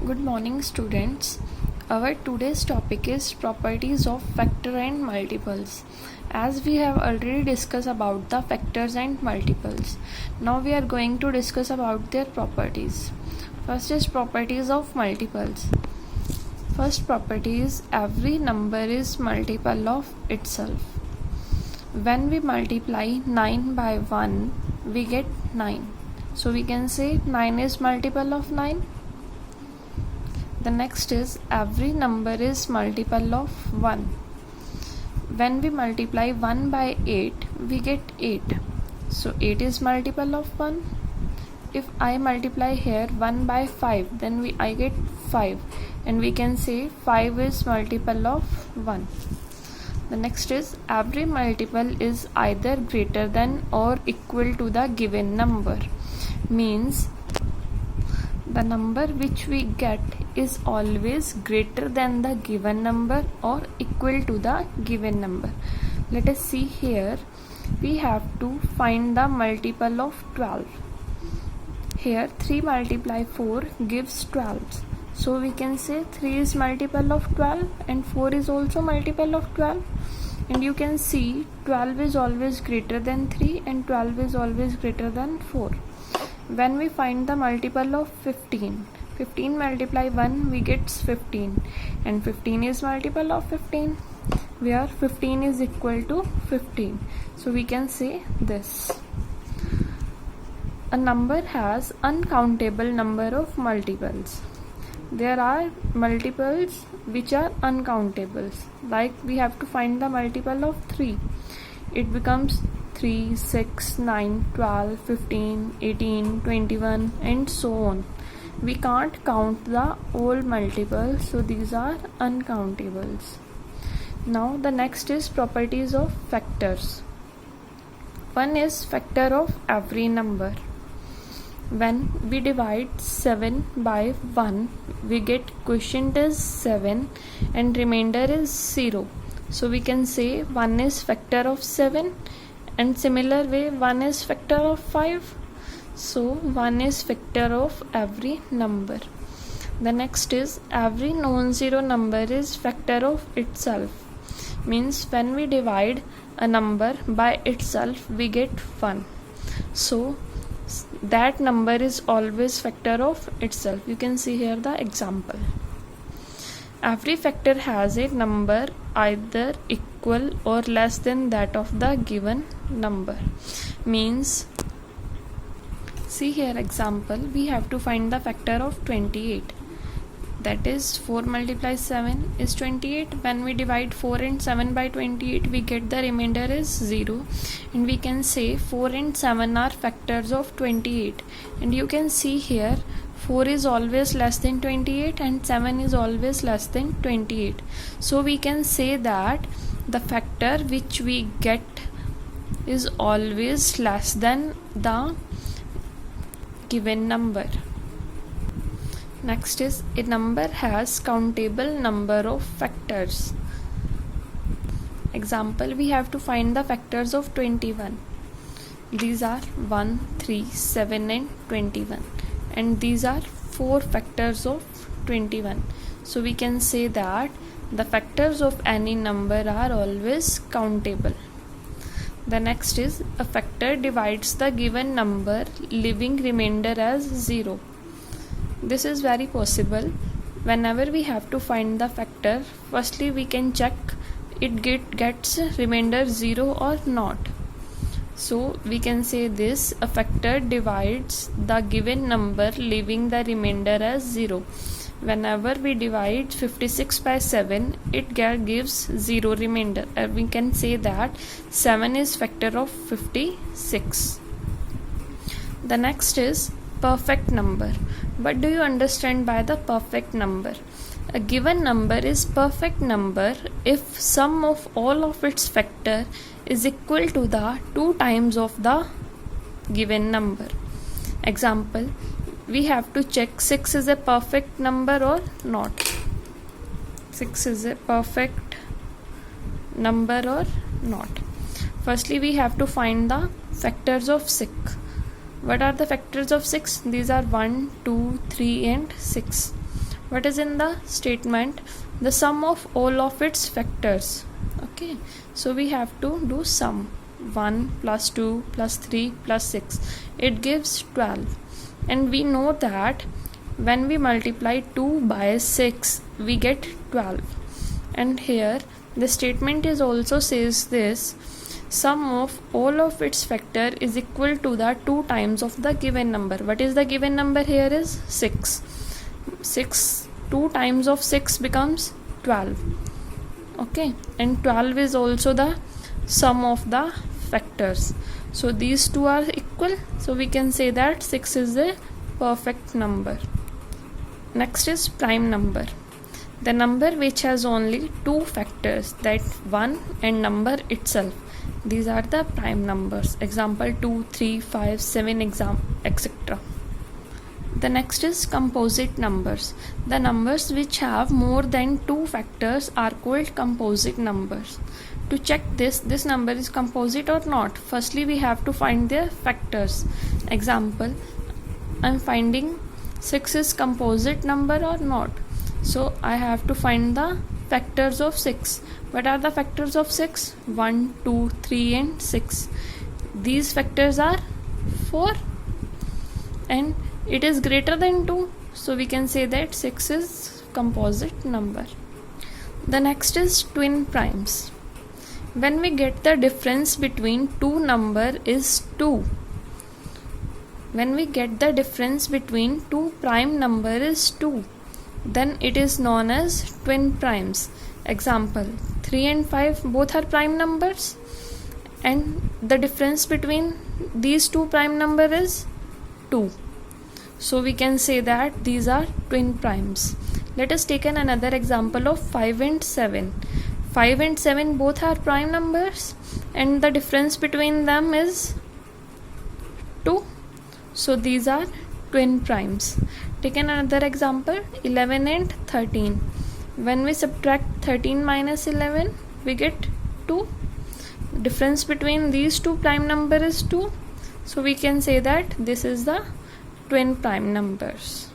Good morning, students. Our today's topic is properties of factor and multiples. As we have already discussed about the factors and multiples, now we are going to discuss about their properties. First is properties of multiples. First property is every number is multiple of itself. When we multiply 9 by 1, we get 9. So we can say 9 is multiple of 9. The next is every number is multiple of 1. When we multiply 1 by 8, we get 8. So 8 is multiple of 1. If I multiply here 1 by 5, then I get 5. And we can say 5 is multiple of 1. The next is every multiple is either greater than or equal to the given number. Means the number which we get is always greater than the given number or equal to the given number. Let us see here. We have to find the multiple of 12. Here 3 multiply 4 gives 12. So we can say 3 is multiple of 12 and 4 is also multiple of 12. And you can see 12 is always greater than 3 and 12 is always greater than 4. When we find the multiple of 15 multiply 1, we get 15, and 15 is multiple of 15, where 15 is equal to 15. So we can say this. A number has uncountable number of multiples. There are multiples which are uncountables. Like we have to find the multiple of 3. It becomes 3, 6, 9, 12, 15, 18, 21 and so on. We can't count the whole multiples, so these are uncountables. Now the next is properties of factors. One is factor of every number. When we divide 7 by 1, we get quotient is 7 and remainder is 0. So we can say 1 is factor of 7. And similar way 1 is factor of 5. So 1 is factor of every number. The next is every non-zero number is factor of itself. Means when we divide a number by itself, we get 1. So that number is always factor of itself. You can see here the example. Every factor has a number either equal or less than that of the given number. Means, see here example, we have to find the factor of 28. That is 4 multiply 7 is 28. When we divide 4 and 7 by 28, we get the remainder is 0. And we can say 4 and 7 are factors of 28. And you can see here 4 is always less than 28 and 7 is always less than 28. So we can say that the factor which we get is always less than the given number. Next is a number has countable number of factors. Example, we have to find the factors of 21. These are 1, 3, 7 and 21. And these are 4 factors of 21. So we can say that the factors of any number are always countable. The next is a factor divides the given number, leaving remainder as 0. This is very possible. Whenever we have to find the factor, firstly we can check it gets remainder 0 or not. So we can say this: a factor divides the given number, leaving the remainder as 0. Whenever we divide 56 by 7, it gives 0 remainder. We can say that 7 is factor of 56. The next is perfect number. What do you understand by the perfect number? A given number is perfect number if sum of all of its factor is equal to the 2 times of the given number. Example, we have to check 6 is a perfect number or not. 6 is a perfect number or not. Firstly, we have to find the factors of 6. What are the factors of 6? These are 1, 2, 3 and 6. what is in the statement? The sum of all of its factors. Okay, so we have to do sum. 1 plus 2 plus 3 plus 6, it gives 12. And we know that when we multiply 2 by 6 we get 12. And here the statement is also says this: sum of all of its factor is equal to the 2 times of the given number. What is the given number here is 6. 2 times of 6 becomes 12. Okay, and 12 is also the sum of the factors. So these two are equal, so we can say that 6 is a perfect number. Next is prime number. The number which has only 2 factors, that 1 and number itself. These are the prime numbers. Example 2, 3, 5, 7, etc. The next is composite numbers. The numbers which have more than 2 factors are called composite numbers. To check this number is composite or not, firstly we have to find their factors. Example, I am finding 6 is composite number or not. So I have to find the factors of 6. What are the factors of 6? 1, 2, 3 and 6. These factors are 4 and it is greater than 2. So we can say that 6 is composite number. The next is twin primes. When we get the difference between two number is 2. When we get the difference between two prime number is 2, then it is known as twin primes. Example, 3 and 5 both are prime numbers and the difference between these two prime number is 2. So we can say that these are twin primes. Let us take another example of 5 and 7. 5 and 7 both are prime numbers and the difference between them is 2. So these are twin primes. Take another example, 11 and 13. When we subtract 13 minus 11, we get 2. Difference between these two prime number is 2. So we can say that this is the twin prime numbers.